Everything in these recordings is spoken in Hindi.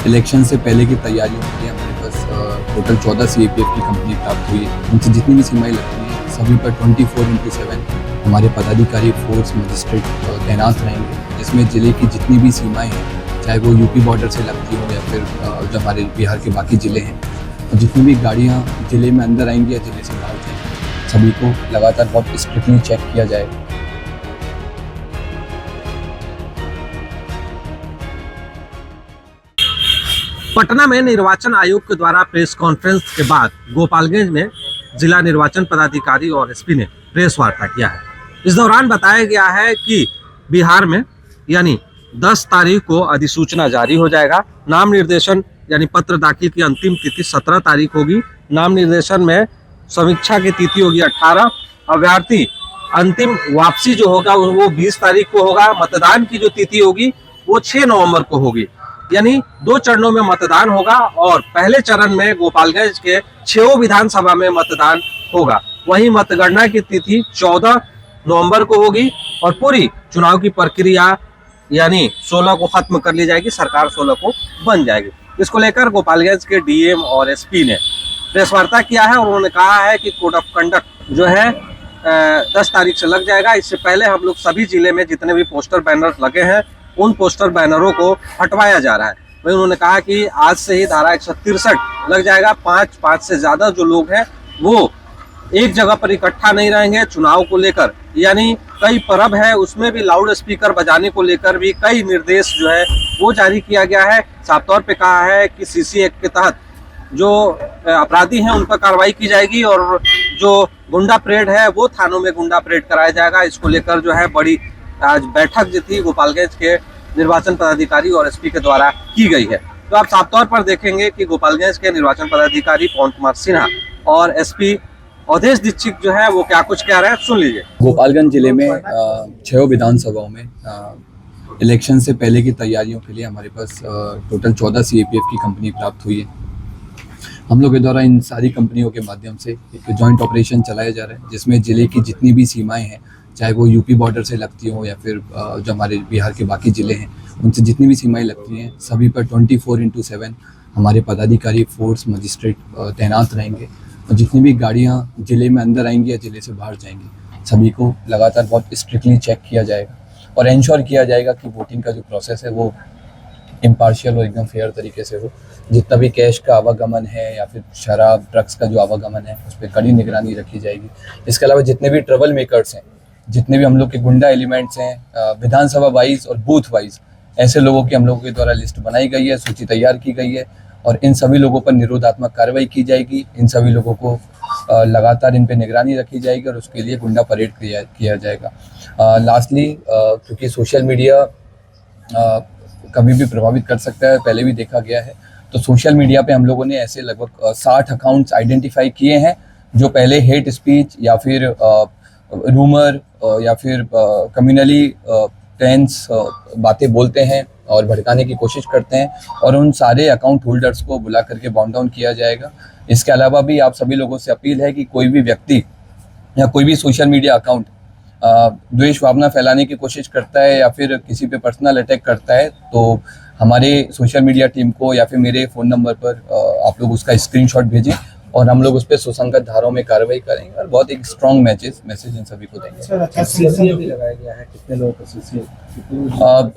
इलेक्शन से पहले की तैयारियों के लिए हमारे पास टोटल 14 CAPF की कंपनी प्राप्त हुई है। उनसे जितनी भी सीमाएं लगती हैं सभी पर 24/7 हमारे पदाधिकारी, फोर्स, मजिस्ट्रेट तैनात रहेंगे, जिसमें ज़िले की जितनी भी सीमाएं हैं, चाहे वो यूपी बॉर्डर से लगती हो या फिर जो हमारे बिहार के बाकी ज़िले हैं, और जितनी भी गाड़ियाँ ज़िले में अंदर आएंगी या ज़िले से बाहर जाएंगी, सभी को लगातार बहुत स्ट्रिक्टली चेक किया जाएगा। पटना में निर्वाचन आयोग के द्वारा प्रेस कॉन्फ्रेंस के बाद गोपालगंज में जिला निर्वाचन पदाधिकारी और एसपी ने प्रेस वार्ता किया है। इस दौरान बताया गया है कि बिहार में यानी 10 तारीख को अधिसूचना जारी हो जाएगा। नाम निर्देशन यानी पत्र दाखिल की अंतिम तिथि 17 तारीख होगी। नाम निर्देशन में समीक्षा की तिथि होगी 18। अभ्यर्थी अंतिम वापसी जो होगा वो 20 तारीख को होगा। मतदान की जो तिथि होगी वो 6 नवंबर को होगी। यानी 2 चरणों में मतदान होगा और पहले चरण में गोपालगंज के 6 विधानसभा में मतदान होगा। वहीं मतगणना की तिथि 14 नवंबर को होगी और पूरी चुनाव की प्रक्रिया यानी 16 को खत्म कर ली जाएगी। सरकार 16 को बन जाएगी। इसको लेकर गोपालगंज के डीएम और एसपी ने प्रेस वार्ता किया है और उन्होंने कहा है कि कोड ऑफ कंडक्ट जो है 10 तारीख से लग जाएगा। इससे पहले हम लोग सभी जिले में जितने भी पोस्टर बैनर लगे हैं उन पोस्टर बैनरों को हटवाया जा रहा है। वही उन्होंने कहा कि आज से ही धारा 163 लग जाएगा। 5 से ज्यादा जो लोग हैं वो एक जगह पर इकट्ठा नहीं रहेंगे। चुनाव को लेकर यानी कई पर्व है उसमें भी लाउड स्पीकर बजाने को लेकर भी कई निर्देश जो है वो जारी किया गया है। साफ तौर पे कहा है कि सीसी एक्ट के तहत जो अपराधी हैं उन पर कार्रवाई की जाएगी और जो गुंडा परेड है वो थानों में गुंडा परेड कराया जाएगा। इसको लेकर जो है बड़ी आज बैठक जो थी गोपालगंज के निर्वाचन पदाधिकारी और एसपी के द्वारा की गई है। तो आप साफ तौर पर देखेंगे कि गोपालगंज के निर्वाचन पदाधिकारी पवन कुमार सिन्हा और एसपी अवधेश दीक्षित जो है वो क्या कुछ कह रहे हैं, सुन लीजिए। गोपालगंज जिले में 6 विधानसभाओं में इलेक्शन से पहले की तैयारियों के लिए हमारे पास टोटल 14 CAPF की कंपनी प्राप्त हुई है। हम लोग के द्वारा इन सारी कंपनियों के माध्यम से एक जॉइंट ऑपरेशन चलाया जा रहा है, जिसमें ज़िले की जितनी भी सीमाएं हैं, चाहे वो यूपी बॉर्डर से लगती हो या फिर जो हमारे बिहार के बाकी ज़िले हैं, उनसे जितनी भी सीमाएं लगती हैं सभी पर 24/7 हमारे पदाधिकारी, फोर्स, मजिस्ट्रेट तैनात रहेंगे, और जितनी भी गाड़ियां ज़िले में अंदर आएंगी या ज़िले से बाहर जाएंगी, सभी को लगातार बहुत स्ट्रिक्टली चेक किया जाएगा और इंश्योर किया जाएगा कि वोटिंग का जो प्रोसेस है वो इम्पार्शियल और एकदम फेयर तरीके से हो। जितना भी कैश का आवागमन है या फिर शराब, ड्रग्स का जो आवागमन है उस पर कड़ी निगरानी रखी जाएगी। इसके अलावा जितने भी ट्रबल मेकर्स हैं, जितने भी हम लोग के गुंडा एलिमेंट्स हैं, विधानसभा वाइज और बूथ वाइज ऐसे लोगों की हम लोगों के द्वारा लिस्ट बनाई गई है, सूची तैयार की गई है और इन सभी लोगों पर निरोधात्मक कार्रवाई की जाएगी। इन सभी लोगों को लगातार इन पे निगरानी रखी जाएगी और उसके लिए गुंडा परेड किया जाएगा। लास्टली, क्योंकि सोशल मीडिया कभी भी प्रभावित कर सकता है, पहले भी देखा गया है, तो सोशल मीडिया पे हम लोगों ने ऐसे लगभग 60 अकाउंट्स आइडेंटिफाई किए हैं जो पहले हेट स्पीच या फिर रूमर या फिर कम्युनली टेंस बातें बोलते हैं और भड़काने की कोशिश करते हैं, और उन सारे अकाउंट होल्डर्स को बुला करके बाउंड डाउन किया जाएगा। इसके अलावा भी आप सभी लोगों से अपील है कि कोई भी व्यक्ति या कोई भी सोशल मीडिया अकाउंट द्वेष भावना फैलाने की कोशिश करता है या फिर किसी पे पर्सनल अटैक करता है, तो हमारे सोशल मीडिया टीम को या फिर मेरे फ़ोन नंबर पर आप लोग उसका स्क्रीनशॉट भेजें और हम लोग उस पर सुसंगत धाराओं में कार्रवाई करेंगे और बहुत एक स्ट्रॉन्ग मैसेज इन सभी को देंगे। सीसीए भी लगाया गया है, कितने लोगों को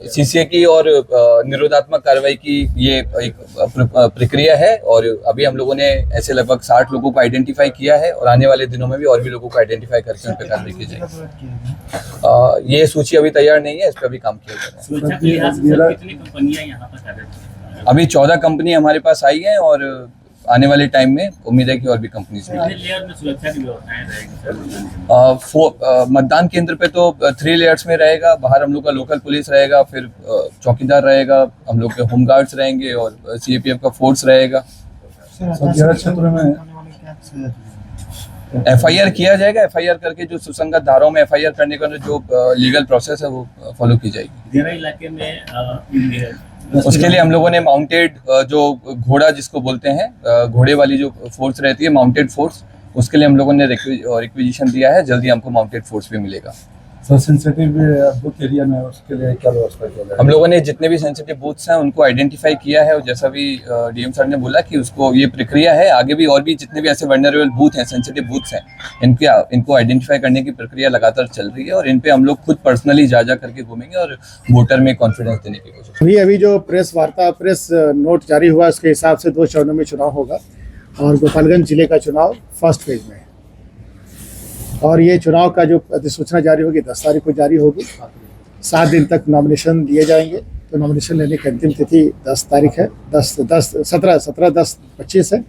सीसीए की और निरोधात्मक कार्रवाई की ये एक प्रक्रिया है और अभी हम लोगों ने ऐसे लगभग 60 लोगों को आइडेंटिफाई किया है और आने वाले दिनों में भी और भी लोगों को आइडेंटिफाई करके उन पर कार्रवाई की जाएगी। ये सूची अभी तैयार नहीं है, इस पर अभी काम किया जा रहा है। अभी 14 कंपनी हमारे पास आई है और आने वाले टाइम में उम्मीद है कि और भी कंपनीज मतदान केंद्र पे तो 3 लेयर्स में रहेगा। बाहर हम लोग का लोकल पुलिस रहेगा, फिर चौकीदार रहेगा, हम लोग के होम गार्ड्स रहेंगे और CAPF का फोर्स रहेगा। क्षेत्र में FIR किया जाएगा। FIR करके जो सुसंगत धाराओं में FIR करने का जो लीगल प्रोसेस है वो फॉलो की जाएगी। इलाके में उसके लिए हम लोगों ने माउंटेड जो घोड़ा जिसको बोलते हैं, घोड़े वाली जो फोर्स रहती है, माउंटेड फोर्स, उसके लिए हम लोगों ने रिक्विजिशन दिया है। जल्दी हमको माउंटेड फोर्स भी मिलेगा। सर सेंसिटिव बूथ एरिया में उसके लिए क्या व्यवस्था किया जाए? हम लोगों ने जितने भी सेंसिटिव बूथ्स हैं उनको आइडेंटिफाई किया है, और जैसा भी डीएम सर ने बोला कि उसको ये प्रक्रिया है, आगे भी और भी जितने भी ऐसे वल्नरेबल बूथ हैं, सेंसिटिव बूथ्स हैं, इनको आइडेंटिफाई करने की प्रक्रिया लगातार चल रही है, और इन पे हम लोग खुद पर्सनली जा करके घूमेंगे और वोटर में कॉन्फिडेंस देने की कोशिश। अभी जो प्रेस नोट जारी हुआ उसके हिसाब से 2 चरणों में चुनाव होगा, और गोपालगंज जिले का चुनाव फर्स्ट फेज में है। और ये चुनाव का जो अधिसूचना जारी होगी 10 तारीख को जारी होगी। 7 दिन तक नॉमिनेशन दिए जाएंगे, तो नॉमिनेशन लेने की अंतिम तिथि 10 तारीख है, 17-10-25 है।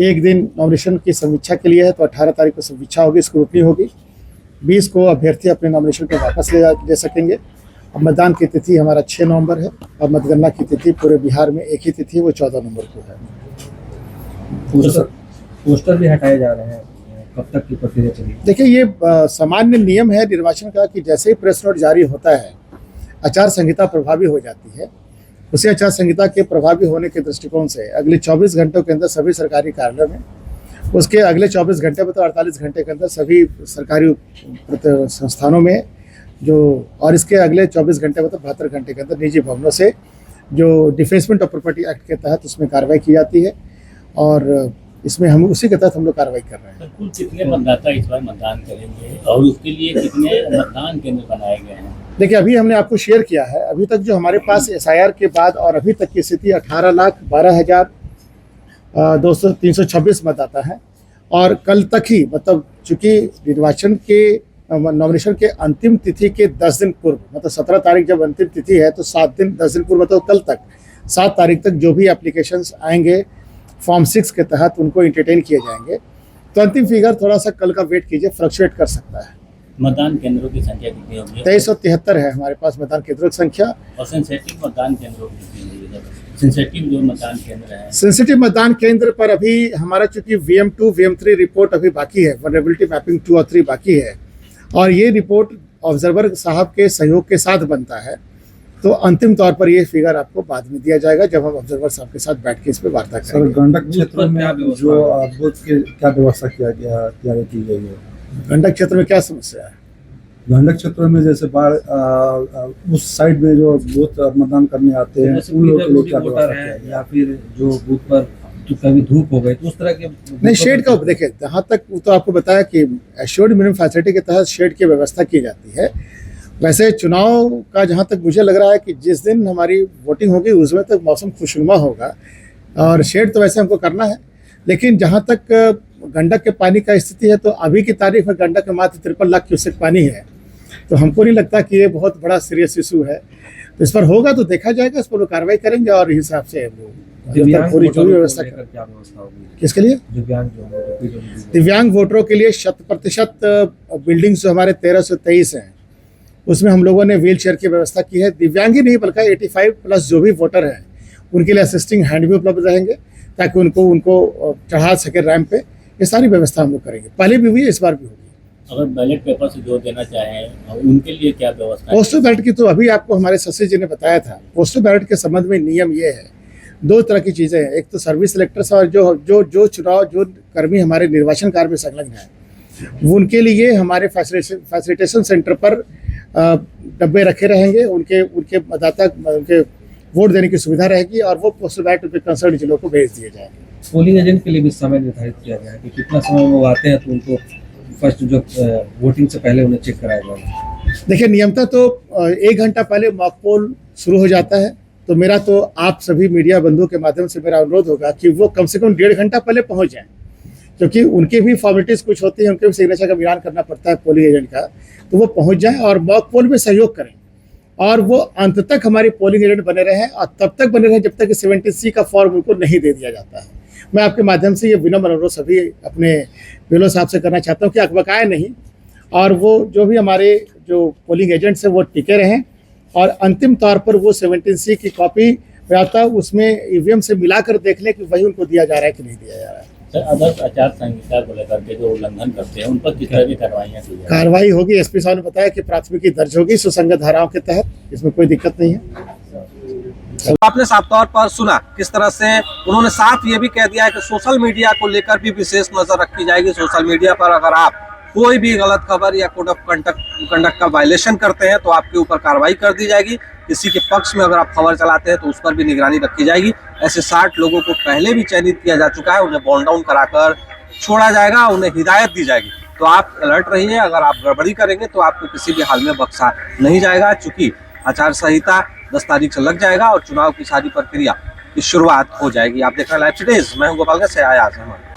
एक दिन नॉमिनेशन की समीक्षा के लिए है, तो 18 तारीख को समीक्षा होगी, स्क्रूटनी होगी। 20 को अभ्यर्थी अपने नॉमिनेशन को वापस ले सकेंगे। अब मतदान की तिथि हमारा 6 नवंबर है, और मतगणना की तिथि पूरे बिहार में एक ही तिथि है, वो 14 नवंबर को है। पोस्टर भी हटाए जा रहे हैं, कब तक की प्रक्रिया चलेगी? देखिए, ये सामान्य नियम है निर्वाचन का कि जैसे ही प्रेस नोट जारी होता है आचार संहिता प्रभावी हो जाती है। उसी आचार संहिता के प्रभावी होने के दृष्टिकोण से अगले 24 घंटों के अंदर सभी सरकारी कार्यालयों में, उसके अगले 24 घंटे में तो 48 घंटे के अंदर सभी सरकारी संस्थानों में और इसके अगले 24 घंटे में तो 72 घंटे के अंदर निजी भवनों से जो डिफेसमेंट ऑफ प्रॉपर्टी एक्ट के तहत उसमें कार्रवाई की जाती है, और इसमें हम उसी के तहत हम लोग कार्रवाई कर रहे हैं। तो कुल कितने मतदाता इस बार मतदान करेंगे और उसके लिए कितने मतदान केंद्र बनाए गए हैं? देखिए, अभी हमने आपको शेयर किया है, अभी तक जो हमारे पास SIR के बाद और अभी तक की स्थिति 18,12,326 मतदाता हैं। और कल तक ही, मतलब चूंकि निर्वाचन के नॉमिनेशन के अंतिम तिथि के 10 दिन पूर्व, मतलब 17 तारीख जब अंतिम तिथि है, तो 10 दिन पूर्व, मतलब कल तक 7 तारीख तक जो भी एप्लीकेशंस आएंगे फॉर्म 6 के तहत उनको इंटरटेन किए जाएंगे। तो अंतिम फिगर थोड़ा सा कल का वेट कीजिए, फ्लक्चुएट कर सकता है। मतदान केंद्रों की संख्या कितनी होगी? 2373 है हमारे पास मतदान केंद्रों की संख्या। और सेंसिटिव मतदान केंद्रों की कितनी होगी? सेंसिटिव जो मतदान केंद्र है, सेंसिटिव मतदान केंद्र पर अभी हमारा चूंकि VM2 VM3 रिपोर्ट अभी बाकी है, वल्नरेबिलिटी मैपिंग 2 और 3 बाकी है, और ये रिपोर्ट ऑब्जर्वर साहब के सहयोग के साथ बनता है। तो अंतिम तौर पर ये फिगर आपको बाद में दिया जाएगा, जब हम ऑब्जर्वर साहब के साथ बैठ के इस पर वार्ता सर करेंगे। गंडक क्षेत्र में जो बूथ की क्या व्यवस्था की गई है? गंडक क्षेत्र में क्या समस्या है? गंडक क्षेत्र में जैसे बाढ़ उस साइड में जो बूथ मतदान करने आते हैं उन लोगों के लिए क्या व्यवस्था किया गया? या फिर जो बूथ पर तो कभी धूप हो गई तो उस तरह के नहीं, शेड का देखिए, जहाँ तक वो तो आपको बताया कि एश्योर्ड मिनिमम फैसिलिटी के तहत शेड की व्यवस्था की जाती है। वैसे चुनाव का जहाँ तक मुझे लग रहा है कि जिस दिन हमारी वोटिंग होगी उसमें तक मौसम खुशनुमा होगा, और शेड तो वैसे हमको करना है। लेकिन जहाँ तक गंडक के पानी का स्थिति है, तो अभी की तारीख में गंडक में मात्र 53 लाख क्यूसेक पानी है, तो हमको नहीं लगता कि ये बहुत बड़ा सीरियस इशू है। तो इस पर होगा तो देखा जाएगा, इस पर कार्रवाई करेंगे, और इस हिसाब से पूरी जो भी व्यवस्था क्या व्यवस्था होगी? किसके लिए? दिव्यांग वोटरों के लिए 100% बिल्डिंग्स जो हमारे 1323 हैं उसमें हम लोगों ने व्हील चेयर की व्यवस्था की है। दिव्यांग ही नहीं बल्कि 85+ जो भी वोटर हैं उनके लिए असिस्टिंग हैंड भी उपलब्ध रहेंगे, ताकि उनको चढ़ा सके रैंप पे। ये सारी व्यवस्था हम लोग करेंगे, पहले भी हुई है, इस बार भी होगी। अगर बैलेट पेपर से जो देना चाहें उनके लिए क्या व्यवस्था है? पोस्टल बैलेट की तो अभी आपको हमारे शशि जी ने बताया था। पोस्टल बैलेट के संबंध में नियम ये है, 2 तरह की चीज़ें हैं। एक तो सर्विस सिलेक्टर्स, और जो चुनाव जो कर्मी हमारे निर्वाचन कार्य में संलग्न हैं, उनके लिए हमारे फैसिलिटेशन सेंटर पर डब्बे रखे रहेंगे, उनके मतदाता उनके वोट देने की सुविधा रहेगी, और वो पोस्टल बैलेट उनके कंसर्न जिलों को भेज दिए जाएंगे। पोलिंग एजेंट के लिए भी समय निर्धारित किया गया है कि कितना समय वो आते हैं, तो उनको फर्स्ट जो वोटिंग से पहले उन्हें चेक कराया जाएगा। देखिए, नियमतः तो 1 घंटा पहले मॉक पोल शुरू हो जाता है। तो मेरा तो आप सभी मीडिया बंधुओं के माध्यम से मेरा अनुरोध होगा कि वो कम से कम 1.5 घंटा पहले पहुंच जाएं, क्योंकि उनकी भी फॉर्मेलिटीज़ कुछ होती है, उनके भी सिग्नेचर का मिलान करना पड़ता है पोलिंग एजेंट का। तो वो पहुंच जाएं और मॉक पोल में सहयोग करें, और वो अंत तक हमारी पोलिंग एजेंट बने रहें, और तब तक बने रहें जब तक कि 70C का फॉर्म उनको नहीं दे दिया जाता है। मैं आपके माध्यम से ये विनम्र अनुरोध सभी अपने वेलो साहब से करना चाहता हूँ कि अकबकाए नहीं, और वो जो भी हमारे जो पोलिंग एजेंट्स हैं वो टिके रहें, और अंतिम तौर पर वो 17C की कॉपी आता उसमें EVM से मिलाकर देख लें कि वही उनको दिया जा रहा है कि नहीं दिया जा रहा है। सर, आदर्श आचार संहिता को लेकर के जो उल्लंघन करते हैं उन पर किस तरह की कार्रवाइयाँ की जाएगी? कार्रवाई होगी, SP साहब ने बताया कि प्राथमिकी दर्ज होगी सुसंगत धाराओं के तहत, इसमें कोई दिक्कत नहीं है। आपने साफ तौर पर सुना किस तरह से उन्होंने साफ ये भी कह दिया है कि सोशल मीडिया को लेकर भी विशेष नजर रखी जाएगी। सोशल मीडिया पर अगर आप कोई भी गलत खबर या कोड ऑफ कंडक्ट का वायलेशन करते हैं तो आपके ऊपर कार्रवाई कर दी जाएगी। किसी के पक्ष में अगर आप खबर चलाते हैं तो उस पर भी निगरानी रखी जाएगी। ऐसे 60 लोगों को पहले भी चयनित किया जा चुका है, उन्हें बॉन्ड डाउन कराकर छोड़ा जाएगा, उन्हें हिदायत दी जाएगी। तो आप अलर्ट रहिए, अगर आप गड़बड़ी करेंगे तो आपको किसी भी हाल में बख्शा नहीं जाएगा, चूंकि आचार संहिता 10 तारीख से लग जाएगा और चुनाव की सारी प्रक्रिया की शुरुआत हो जाएगी। आप देख रहे हैं लाइव टुडेज, मैं हूं गोपालगंज से आयाज अहमद।